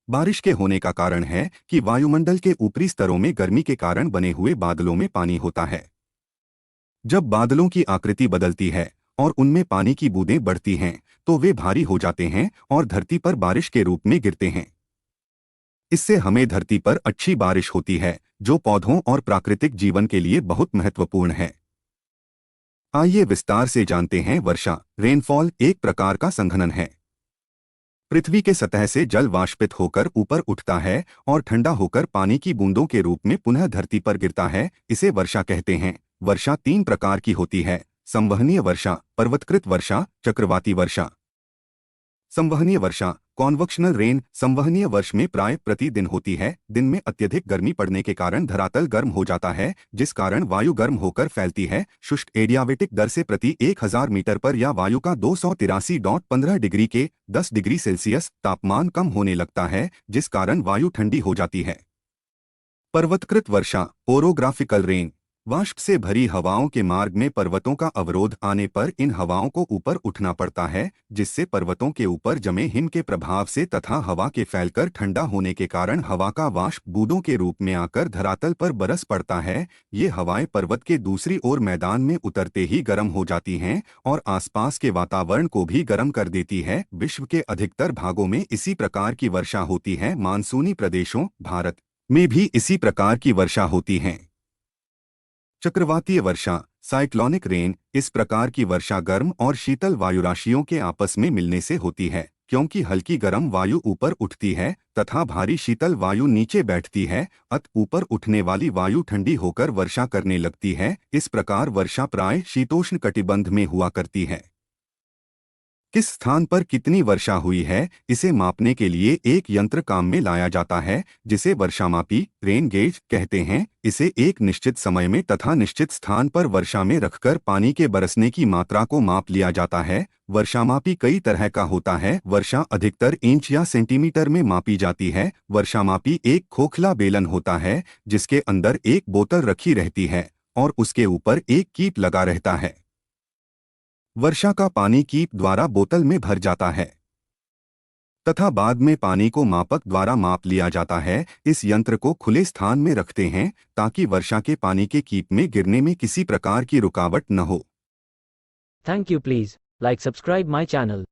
बारिश के होने का कारण है कि वायुमंडल के ऊपरी स्तरों में गर्मी के कारण बने हुए बादलों में पानी होता है। जब बादलों की आकृति बदलती है और उनमें पानी की बूंदें बढ़ती हैं, तो वे भारी हो जाते हैं और धरती पर बारिश के रूप में गिरते हैं। इससे हमें धरती पर अच्छी बारिश होती है, जो पौधों और प्राकृतिक जीवन के लिए बहुत महत्वपूर्ण है। आइए विस्तार से जानते हैं। वर्षा, रेनफॉल, एक प्रकार का संघनन है। पृथ्वी के सतह से जल वाष्पित होकर ऊपर उठता है और ठंडा होकर पानी की बूंदों के रूप में पुनः धरती पर गिरता है। इसे वर्षा कहते हैं। वर्षा तीन प्रकार की होती है: संवहनीय वर्षा, पर्वतकृत वर्षा, चक्रवाती वर्षा। संवहनीय वर्षा, कॉन्वक्शनल रेन, संवहनीय वर्ष में प्राय प्रतिदिन होती है। दिन में अत्यधिक गर्मी पड़ने के कारण धरातल गर्म हो जाता है, जिस कारण वायु गर्म होकर फैलती है। शुष्क एडियाबेटिक दर से प्रति 1000 मीटर पर या वायु का 283.15 डिग्री के 10 डिग्री सेल्सियस तापमान कम होने लगता है, जिस कारण वायु ठंडी हो जाती है। पर्वतकृत वर्षा, ओरोग्राफिकल रेन, वाष्प से भरी हवाओं के मार्ग में पर्वतों का अवरोध आने पर इन हवाओं को ऊपर उठना पड़ता है, जिससे पर्वतों के ऊपर जमे हिम के प्रभाव से तथा हवा के फैलकर ठंडा होने के कारण हवा का वाष्प बूंदों के रूप में आकर धरातल पर बरस पड़ता है। ये हवाएं पर्वत के दूसरी ओर मैदान में उतरते ही गर्म हो जाती हैं और आसपास के वातावरण को भी गर्म कर देती है। विश्व के अधिकतर भागों में इसी प्रकार की वर्षा होती है। मानसूनी प्रदेशों, भारत में भी इसी प्रकार की वर्षा होती है। चक्रवातीय वर्षा, साइक्लोनिक रेन, इस प्रकार की वर्षा गर्म और शीतल वायुराशियों के आपस में मिलने से होती है। क्योंकि हल्की गर्म वायु ऊपर उठती है तथा भारी शीतल वायु नीचे बैठती है, ऊपर उठने वाली वायु ठंडी होकर वर्षा करने लगती है। इस प्रकार वर्षा प्राय शीतोष्ण कटिबंध में हुआ करती है। किस स्थान पर कितनी वर्षा हुई है, इसे मापने के लिए एक यंत्र काम में लाया जाता है, जिसे वर्षामापी, रेन गेज कहते हैं। इसे एक निश्चित समय में तथा निश्चित स्थान पर वर्षा में रखकर पानी के बरसने की मात्रा को माप लिया जाता है। वर्षामापी कई तरह का होता है। वर्षा अधिकतर इंच या सेंटीमीटर में मापी जाती है। वर्षामापी एक खोखला बेलन होता है, जिसके अंदर एक बोतल रखी रहती है और उसके ऊपर एक कीप लगा रहता है। वर्षा का पानी कीप द्वारा बोतल में भर जाता है तथा बाद में पानी को मापक द्वारा माप लिया जाता है। इस यंत्र को खुले स्थान में रखते हैं ताकि वर्षा के पानी के कीप में गिरने में किसी प्रकार की रुकावट न हो। Thank you. Please like, subscribe my channel.